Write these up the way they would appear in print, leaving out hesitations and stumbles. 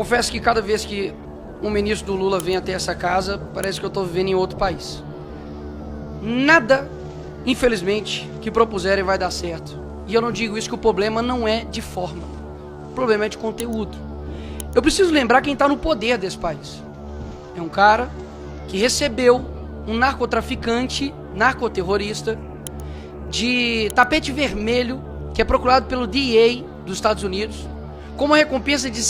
Confesso que cada vez que um ministro do Lula vem até essa casa, parece que eu estou vivendo em outro país. Nada, infelizmente, que propuserem vai dar certo. E eu não digo isso, que o problema não é de forma. O problema é de conteúdo. Eu preciso lembrar quem está no poder desse país. É um cara que recebeu um narcotraficante, narcoterrorista, de tapete vermelho, que é procurado pelo DEA dos Estados Unidos, com uma recompensa de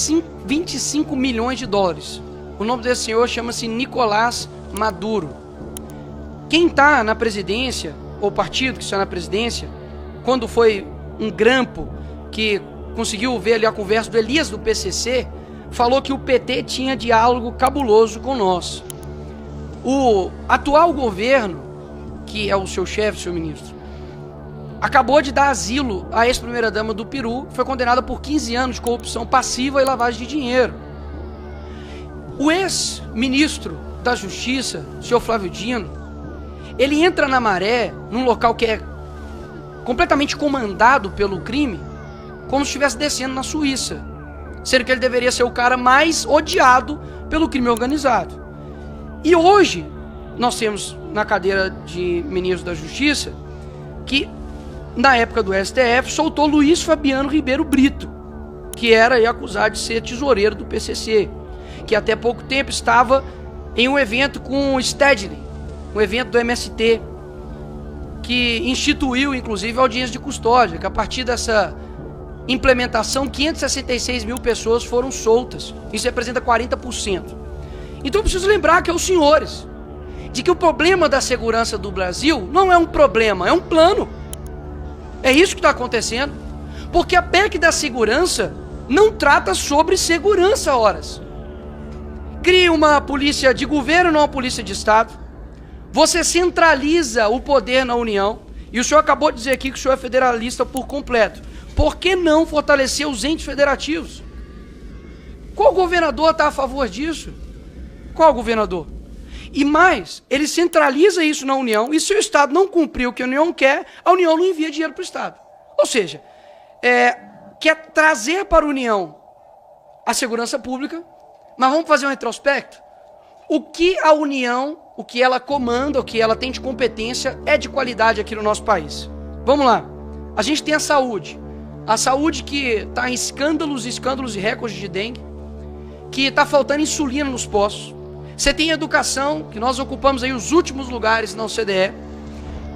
25 milhões de dólares. O nome desse senhor chama-se Nicolás Maduro. Quem está na presidência, ou partido que está na presidência, quando foi um grampo que conseguiu ver ali a conversa do Elias do PCC, falou que o PT tinha diálogo cabuloso com nós. O atual governo, que é o seu chefe, seu ministro, acabou de dar asilo à ex-primeira-dama do Peru, que foi condenada por 15 anos de corrupção passiva e lavagem de dinheiro. O ex-ministro da Justiça, o senhor Flávio Dino, ele entra na Maré, num local que é completamente comandado pelo crime, como se estivesse descendo na Suíça, sendo que ele deveria ser o cara mais odiado pelo crime organizado. E hoje, nós temos na cadeira de ministro da Justiça, que na época do STF, soltou Luiz Fabiano Ribeiro Brito, que era aí acusado de ser tesoureiro do PCC, que até pouco tempo estava em um evento com o Stedley, um evento do MST, que instituiu, inclusive, a audiência de custódia, que a partir dessa implementação, 566 mil pessoas foram soltas. Isso representa 40%. Então eu preciso lembrar que aos senhores, de que o problema da segurança do Brasil não é um problema, é um plano. É isso que está acontecendo, porque a PEC da segurança não trata sobre segurança, horas. Cria uma polícia de governo, não uma polícia de Estado. Você centraliza o poder na União, e o senhor acabou de dizer aqui que o senhor é federalista por completo. Por que não fortalecer os entes federativos? Qual governador está a favor disso? Qual governador? E mais, ele centraliza isso na União, e se o Estado não cumprir o que a União quer, a União não envia dinheiro para o Estado. Ou seja, quer trazer para a União a segurança pública, mas vamos fazer um retrospecto? O que a União, o que ela comanda, o que ela tem de competência é de qualidade aqui no nosso país. Vamos lá. A gente tem a saúde que está em escândalos e recordes de dengue, que está faltando insulina nos postos. Você tem educação, que nós ocupamos aí os últimos lugares na OCDE,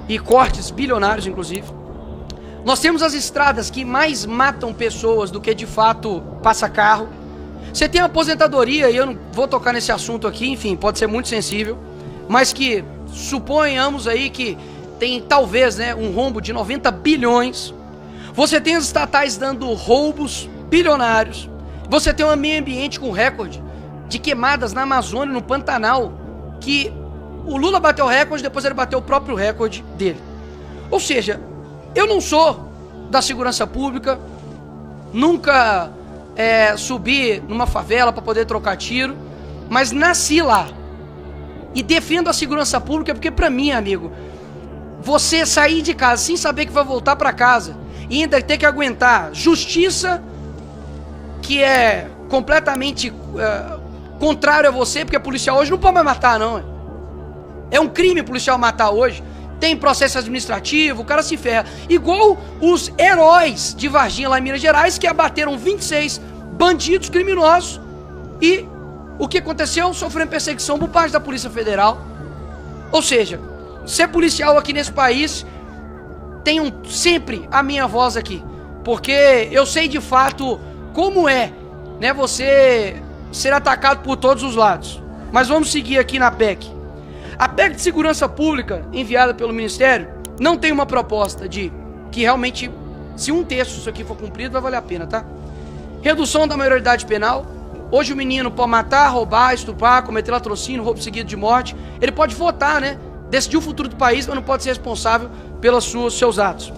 e cortes bilionários, inclusive. Nós temos as estradas que mais matam pessoas do que de fato passa carro. Você tem a aposentadoria, e eu não vou tocar nesse assunto aqui, enfim, pode ser muito sensível, mas que suponhamos aí que tem talvez, né, um rombo de 90 bilhões. Você tem as estatais dando roubos bilionários. Você tem um meio ambiente com recorde de queimadas na Amazônia, no Pantanal, que o Lula bateu o recorde, depois ele bateu o próprio recorde dele. Ou seja, eu não sou da segurança pública, nunca subi numa favela para poder trocar tiro, mas nasci lá. E defendo a segurança pública porque, para mim, amigo, você sair de casa sem saber que vai voltar para casa e ainda ter que aguentar justiça que é completamente contrário a você, porque policial hoje não pode mais matar, não. É um crime policial matar hoje. Tem processo administrativo, o cara se ferra. Igual os heróis de Varginha lá em Minas Gerais, que abateram 26 bandidos criminosos. E o que aconteceu? Sofrendo perseguição por parte da Polícia Federal. Ou seja, ser policial aqui nesse país, tenham sempre a minha voz aqui. Porque eu sei de fato como é, né, você ser atacado por todos os lados. Mas vamos seguir aqui na PEC. A PEC de Segurança Pública, enviada pelo Ministério, não tem uma proposta de que realmente, se um terço disso aqui for cumprido, vai valer a pena, tá? Redução da maioridade penal. Hoje o menino pode matar, roubar, estuprar, cometer latrocínio, roubo seguido de morte. Ele pode votar, né? Decidir o futuro do país, mas não pode ser responsável pelos seus atos.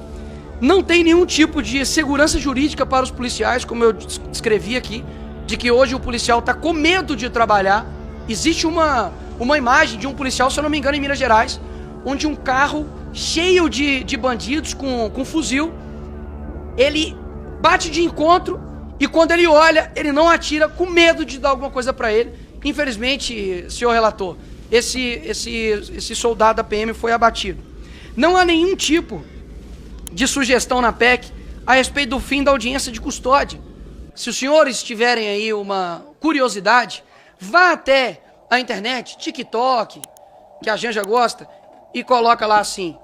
Não tem nenhum tipo de segurança jurídica para os policiais, como eu descrevi aqui, de que hoje o policial está com medo de trabalhar. Existe uma imagem de um policial, se eu não me engano, em Minas Gerais, onde um carro cheio de bandidos com fuzil, ele bate de encontro E quando ele olha, ele não atira com medo de dar alguma coisa para ele. Infelizmente, senhor relator, esse soldado da PM foi abatido. Não há nenhum tipo de sugestão na PEC a respeito do fim da audiência de custódia. Se os senhores tiverem aí uma curiosidade, vá até a internet, TikTok, que a Janja gosta, e coloca lá assim,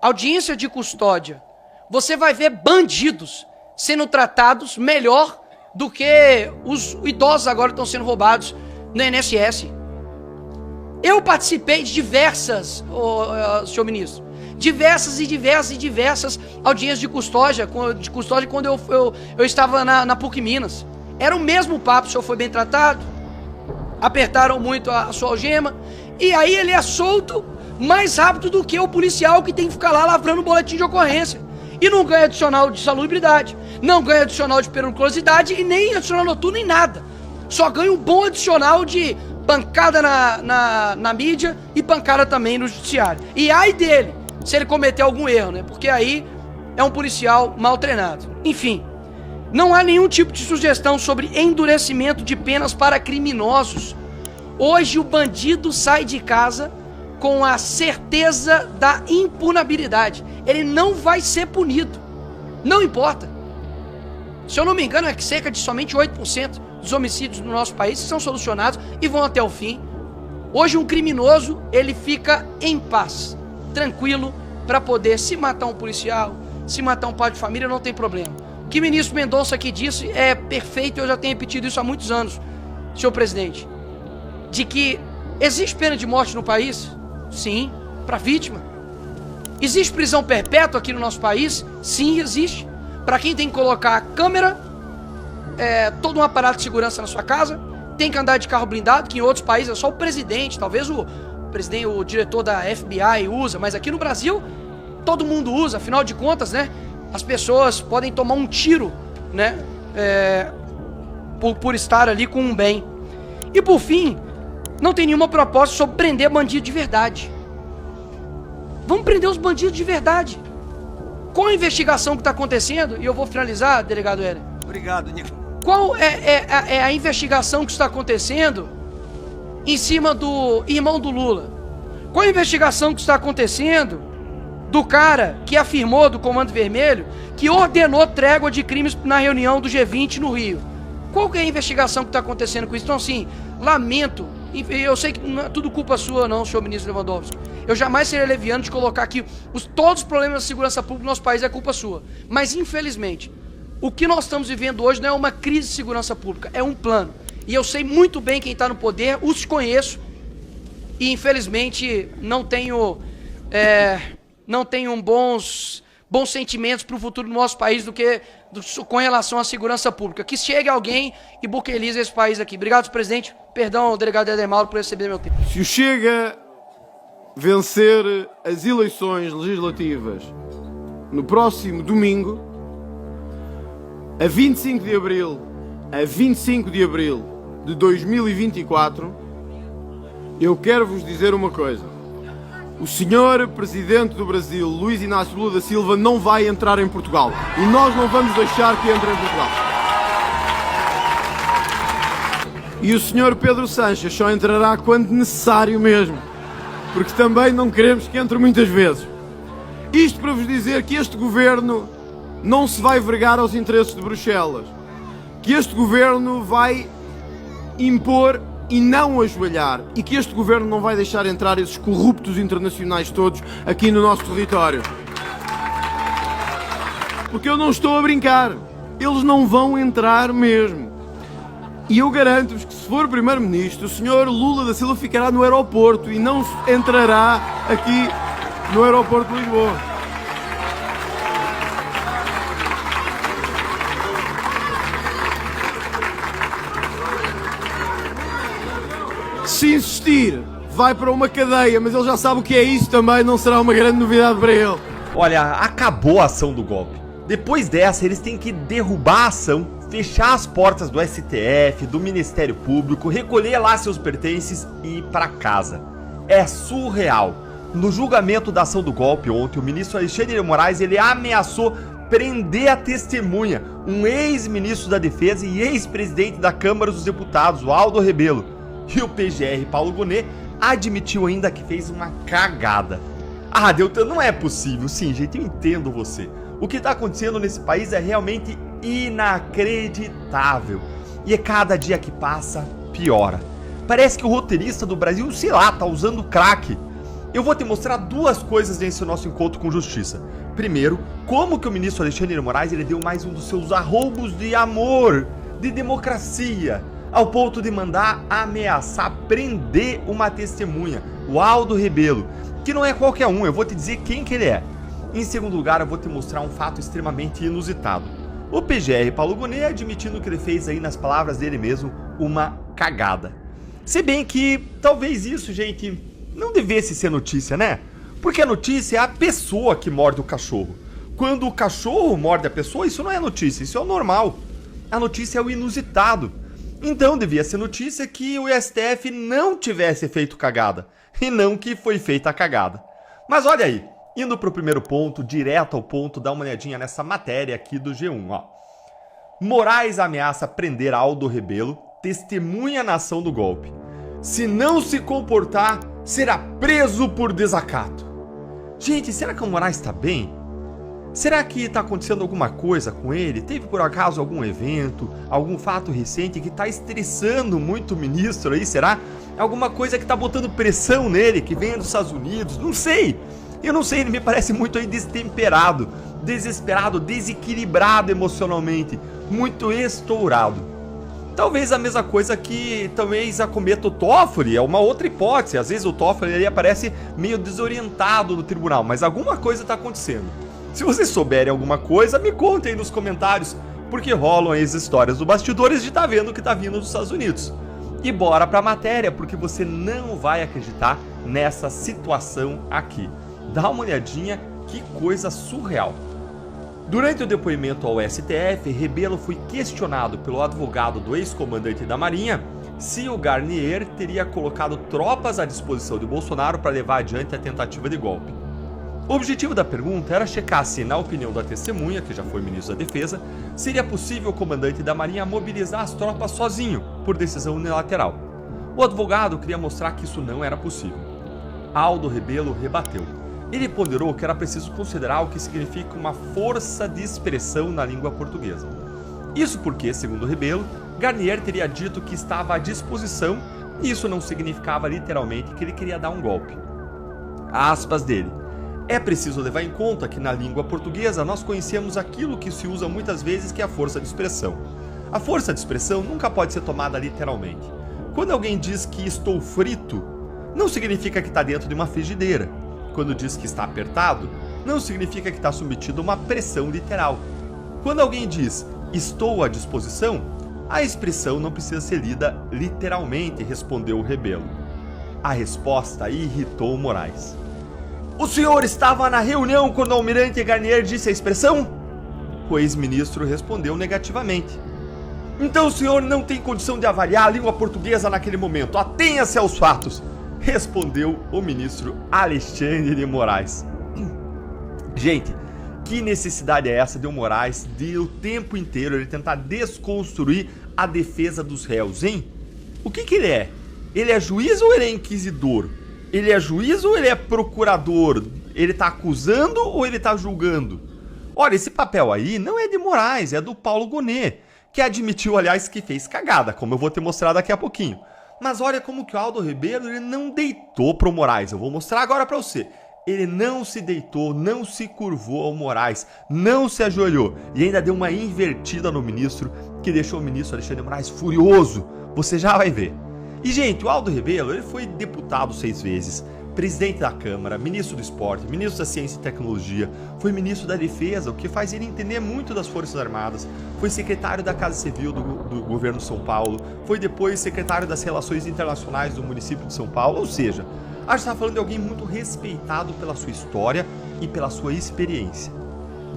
audiência de custódia. Você vai ver bandidos sendo tratados melhor do que os idosos agora estão sendo roubados no INSS. Eu participei de diversas, senhor ministro, diversas audiências de custódia quando eu estava na PUC Minas. Era o mesmo papo, o senhor foi bem tratado, apertaram muito a sua algema, e aí ele é solto mais rápido do que o policial que tem que ficar lá lavrando o boletim de ocorrência. E não ganha adicional de salubridade, não ganha adicional de periculosidade e nem adicional noturno nem nada. Só ganha um bom adicional de pancada na mídia e pancada também no judiciário. E ai dele, se ele cometer algum erro, né? Porque aí é um policial mal treinado. Enfim, não há nenhum tipo de sugestão sobre endurecimento de penas para criminosos. Hoje o bandido sai de casa com a certeza da impunabilidade. Ele não vai ser punido. Não importa. Se eu não me engano, é que cerca de somente 8% dos homicídios no nosso país são solucionados e vão até o fim. Hoje um criminoso, ele fica em paz, tranquilo, para poder se matar um policial, se matar um pai de família, não tem problema. O que o ministro Mendonça aqui disse é perfeito, eu já tenho repetido isso há muitos anos, senhor presidente, de que existe pena de morte no país? Sim, para vítima. Existe prisão perpétua aqui no nosso país? Sim, existe. Para quem tem que colocar a câmera, todo um aparato de segurança na sua casa, tem que andar de carro blindado, que em outros países é só o presidente, talvez o diretor da FBI usa, mas aqui no Brasil todo mundo usa, afinal de contas, né? As pessoas podem tomar um tiro, né? Por estar ali com um bem. E por fim, não tem nenhuma proposta sobre prender bandido de verdade. Vamos prender os bandidos de verdade. Qual a investigação que está acontecendo? E eu vou finalizar, delegado Heller. Obrigado, Nico. Qual é a investigação que está acontecendo em cima do irmão do Lula? Qual a investigação que está acontecendo do cara que afirmou, do Comando Vermelho, que ordenou trégua de crimes na reunião do G20 no Rio? Qual que é a investigação que está acontecendo com isso? Então, assim, lamento, eu sei que não é tudo culpa sua não, senhor ministro Lewandowski. Eu jamais seria leviano de colocar aqui todos os problemas da segurança pública do nosso país é culpa sua. Mas, infelizmente, o que nós estamos vivendo hoje não é uma crise de segurança pública, é um plano. E eu sei muito bem quem está no poder, os conheço, e infelizmente não tenho bons sentimentos para o futuro do nosso país com relação à segurança pública. Que chegue alguém e buquelize esse país aqui. Obrigado, presidente. Perdão, delegado Edemauro, por receber meu tempo. Se o Chega vencer as eleições legislativas no próximo domingo, a 25 de abril de 2024, eu quero vos dizer uma coisa. O senhor Presidente do Brasil, Luiz Inácio Lula da Silva, não vai entrar em Portugal. E nós não vamos deixar que entre em Portugal. E o senhor Pedro Sanches só entrará quando necessário mesmo. Porque também não queremos que entre muitas vezes. Isto para vos dizer que este governo não se vai vergar aos interesses de Bruxelas. Que este governo vai impor e não ajoelhar. E que este governo não vai deixar entrar esses corruptos internacionais todos aqui no nosso território. Porque eu não estou a brincar. Eles não vão entrar mesmo. E eu garanto-vos que se for primeiro-ministro, o senhor Lula da Silva ficará no aeroporto e não entrará aqui no aeroporto de Lisboa. Se insistir, vai para uma cadeia, mas ele já sabe o que é isso também, não será uma grande novidade para ele. Olha, acabou a ação do golpe. Depois dessa, eles têm que derrubar a ação, fechar as portas do STF, do Ministério Público, recolher lá seus pertences e ir para casa. É surreal. No julgamento da ação do golpe ontem, o ministro Alexandre de Moraes, ele ameaçou prender a testemunha, um ex-ministro da Defesa e ex-presidente da Câmara dos Deputados, o Aldo Rebelo. E o PGR Paulo Gonet admitiu ainda que fez uma cagada. Ah, Deltan, não é possível. Sim, gente, eu entendo você. O que está acontecendo nesse país é realmente inacreditável. E é cada dia que passa, piora. Parece que o roteirista do Brasil, sei lá, tá usando crack. Eu vou te mostrar duas coisas nesse nosso encontro com justiça. Primeiro, como que o ministro Alexandre de Moraes ele deu mais um dos seus arroubos de amor, de democracia, ao ponto de mandar ameaçar prender uma testemunha, o Aldo Rebelo, que não é qualquer um, eu vou te dizer quem que ele é. Em segundo lugar, eu vou te mostrar um fato extremamente inusitado. O PGR Paulo Gonet admitindo que ele fez aí, nas palavras dele mesmo, uma cagada. Se bem que talvez isso, gente, não devesse ser notícia, né? Porque a notícia é a pessoa que morde o cachorro. Quando o cachorro morde a pessoa, isso não é notícia, isso é o normal. A notícia é o inusitado. Então devia ser notícia que o STF não tivesse feito cagada, e não que foi feita a cagada. Mas olha aí, indo pro primeiro ponto, direto ao ponto, dá uma olhadinha nessa matéria aqui do G1, ó. Moraes ameaça prender Aldo Rebelo, testemunha na ação do golpe. Se não se comportar, será preso por desacato. Gente, será que o Moraes tá bem? Será que tá acontecendo alguma coisa com ele? Teve por acaso algum evento, algum fato recente que tá estressando muito o ministro aí, será? Alguma coisa que tá botando pressão nele, que vem dos Estados Unidos? Não sei. Eu não sei, ele me parece muito aí destemperado, desesperado, desequilibrado emocionalmente, muito estourado. Talvez a mesma coisa que talvez acometa o Toffoli, é uma outra hipótese. Às vezes o Toffoli ele aparece meio desorientado no tribunal, mas alguma coisa está acontecendo. Se vocês souberem alguma coisa, me contem aí nos comentários, porque rolam aí as histórias do bastidores de tá vendo o que tá vindo dos Estados Unidos. E bora pra matéria, porque você não vai acreditar nessa situação aqui. Dá uma olhadinha, que coisa surreal. Durante o depoimento ao STF, Rebelo foi questionado pelo advogado do ex-comandante da Marinha se o Garnier teria colocado tropas à disposição de Bolsonaro para levar adiante a tentativa de golpe. O objetivo da pergunta era checar se, na opinião da testemunha, que já foi ministro da Defesa, seria possível o comandante da Marinha mobilizar as tropas sozinho, por decisão unilateral. O advogado queria mostrar que isso não era possível. Aldo Rebelo rebateu. Ele ponderou que era preciso considerar o que significa uma força de expressão na língua portuguesa. Isso porque, segundo Rebelo, Garnier teria dito que estava à disposição e isso não significava literalmente que ele queria dar um golpe. Aspas dele. É preciso levar em conta que na língua portuguesa nós conhecemos aquilo que se usa muitas vezes que é a força de expressão. A força de expressão nunca pode ser tomada literalmente. Quando alguém diz que estou frito, não significa que está dentro de uma frigideira. Quando diz que está apertado, não significa que está submetido a uma pressão literal. Quando alguém diz estou à disposição, a expressão não precisa ser lida literalmente, respondeu o Rebelo. A resposta irritou Moraes. O senhor estava na reunião quando o almirante Garnier disse a expressão? O ex-ministro respondeu negativamente. Então o senhor não tem condição de avaliar a língua portuguesa naquele momento. Atenha-se aos fatos, respondeu o ministro Alexandre de Moraes. Gente, que necessidade é essa de o Moraes de o tempo inteiro ele tentar desconstruir a defesa dos réus, hein? O que ele é? Ele é juiz ou ele é inquisidor? Ele é juiz ou ele é procurador? Ele tá acusando ou ele tá julgando? Olha, esse papel aí não é de Moraes, é do Paulo Gonet, que admitiu, aliás, que fez cagada, como eu vou te mostrar daqui a pouquinho. Mas olha como que o Aldo Rebelo ele não deitou pro Moraes, eu vou mostrar agora pra você. Ele não se deitou, não se curvou ao Moraes, não se ajoelhou e ainda deu uma invertida no ministro, que deixou o ministro Alexandre de Moraes furioso. Você já vai ver. E, gente, o Aldo Rebelo ele foi deputado 6 vezes, presidente da Câmara, ministro do Esporte, ministro da Ciência e Tecnologia, foi ministro da Defesa, o que faz ele entender muito das Forças Armadas, foi secretário da Casa Civil do governo de São Paulo, foi depois secretário das Relações Internacionais do município de São Paulo, ou seja, a gente está falando de alguém muito respeitado pela sua história e pela sua experiência.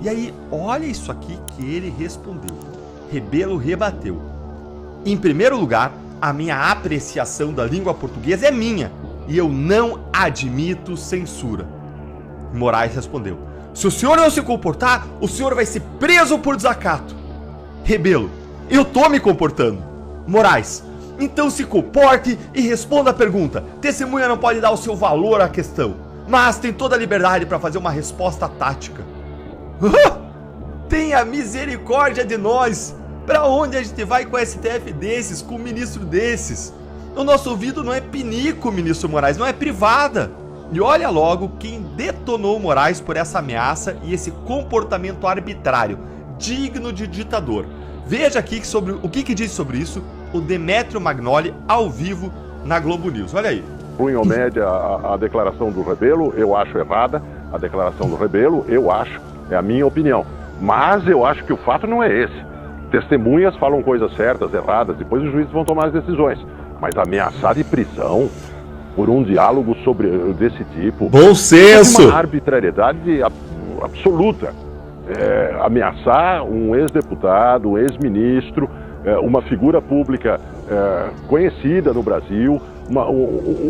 E aí, olha isso aqui que ele respondeu. Rebelo rebateu. Em primeiro lugar, a minha apreciação da língua portuguesa é minha e eu não admito censura. Moraes respondeu. Se o senhor não se comportar, o senhor vai ser preso por desacato. Rebelo, eu tô me comportando. Moraes, então se comporte e responda a pergunta. Testemunha não pode dar o seu valor à questão, mas tem toda a liberdade para fazer uma resposta tática. Tenha misericórdia de nós. Pra onde a gente vai com o STF desses, com um ministro desses? O nosso ouvido não é pinico, ministro Moraes, não é privada. E olha logo quem detonou o Moraes por essa ameaça e esse comportamento arbitrário, digno de ditador. Veja aqui sobre o que diz sobre isso o Demetrio Magnoli ao vivo na Globo News. Olha aí. Punho ou média a declaração do Rebelo, eu acho errada. A declaração do Rebelo, eu acho, é a minha opinião. Mas eu acho que o fato não é esse. Testemunhas falam coisas certas, erradas, depois os juízes vão tomar as decisões. Mas ameaçar de prisão por um diálogo desse tipo... Bom senso! É uma arbitrariedade absoluta. Ameaçar um ex-deputado, um ex-ministro, uma figura pública conhecida no Brasil,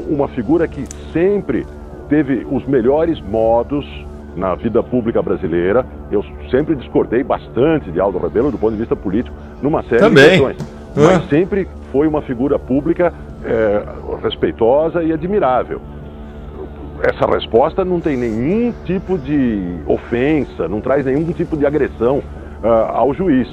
uma figura que sempre teve os melhores modos na vida pública brasileira. Eu sempre discordei bastante de Aldo Rebelo do ponto de vista político, numa série de questões. Mas sempre foi uma figura pública respeitosa e admirável. Essa resposta não tem nenhum tipo de ofensa, não traz nenhum tipo de agressão ao juiz.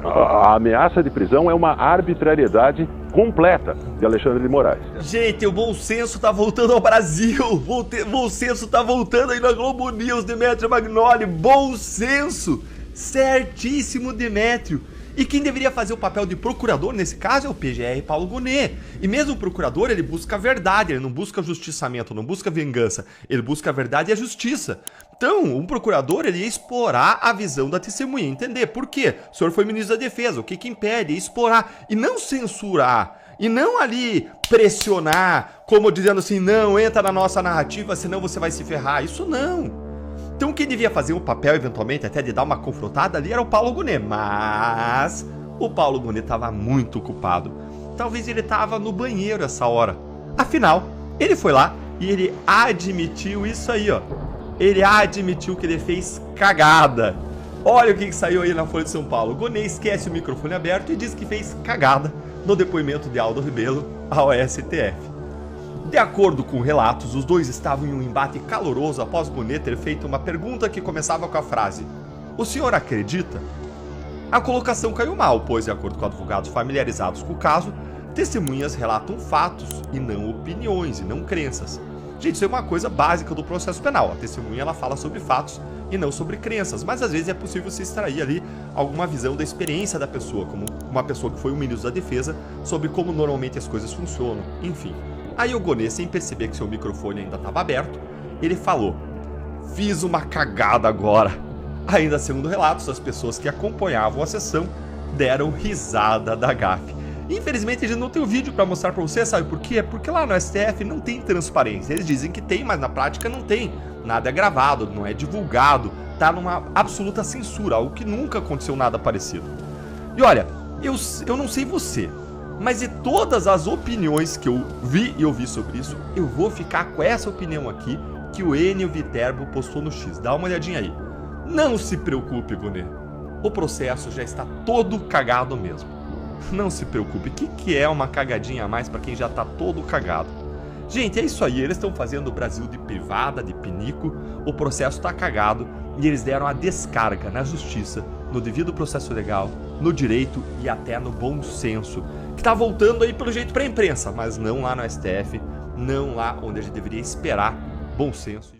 A ameaça de prisão é uma arbitrariedade completa de Alexandre de Moraes. Gente, o bom senso tá voltando ao Brasil. Bom senso tá voltando aí na Globo News, Demetrio Magnoli. Bom senso. Certíssimo, Demetrio. E quem deveria fazer o papel de procurador nesse caso é o PGR Paulo Gonet. E mesmo o procurador, ele busca a verdade, ele não busca justiçamento, não busca vingança. Ele busca a verdade e a justiça. Então, um procurador, ele ia explorar a visão da testemunha, entender por quê. O senhor foi ministro da Defesa, o que impede? Ia explorar e não censurar. E não ali pressionar, como dizendo assim, não, entra na nossa narrativa, senão você vai se ferrar. Isso não. Então quem devia fazer o papel, eventualmente, até de dar uma confrontada ali, era o Paulo Gonet. Mas o Paulo Gonet estava muito ocupado. Talvez ele estava no banheiro essa hora. Afinal, ele foi lá e ele admitiu isso aí, ó. Ele admitiu que ele fez cagada. Olha o que saiu aí na Folha de São Paulo. Gonet esquece o microfone aberto e diz que fez cagada no depoimento de Aldo Rebelo ao STF. De acordo com relatos, os dois estavam em um embate caloroso após Gonet ter feito uma pergunta que começava com a frase: "O senhor acredita?" A colocação caiu mal, pois, de acordo com advogados familiarizados com o caso, testemunhas relatam fatos e não opiniões, e não crenças. Gente, isso é uma coisa básica do processo penal. A testemunha, ela fala sobre fatos e não sobre crenças, mas às vezes é possível se extrair ali alguma visão da experiência da pessoa, como uma pessoa que foi o ministro da Defesa, sobre como normalmente as coisas funcionam, enfim. Aí o Gonet, sem perceber que seu microfone ainda estava aberto, ele falou: "Fiz uma cagada agora." Ainda segundo relatos, as pessoas que acompanhavam a sessão deram risada da gafe. Infelizmente a gente não tem o vídeo para mostrar para você, sabe por quê? Porque lá no STF não tem transparência. Eles dizem que tem, mas na prática não tem. Nada é gravado, não é divulgado, tá numa absoluta censura, algo que nunca aconteceu nada parecido. E olha, eu não sei você, mas de todas as opiniões que eu vi e ouvi sobre isso, eu vou ficar com essa opinião aqui que o Enio Viterbo postou no X. Dá uma olhadinha aí. Não se preocupe, Gonet. O processo já está todo cagado mesmo. Não se preocupe. O que é uma cagadinha a mais para quem já está todo cagado? Gente, é isso aí. Eles estão fazendo o Brasil de privada, de pinico. O processo está cagado e eles deram a descarga na justiça, no devido processo legal, no direito e até no bom senso, que tá voltando aí pelo jeito pra imprensa, mas não lá no STF, não lá onde a gente deveria esperar bom senso.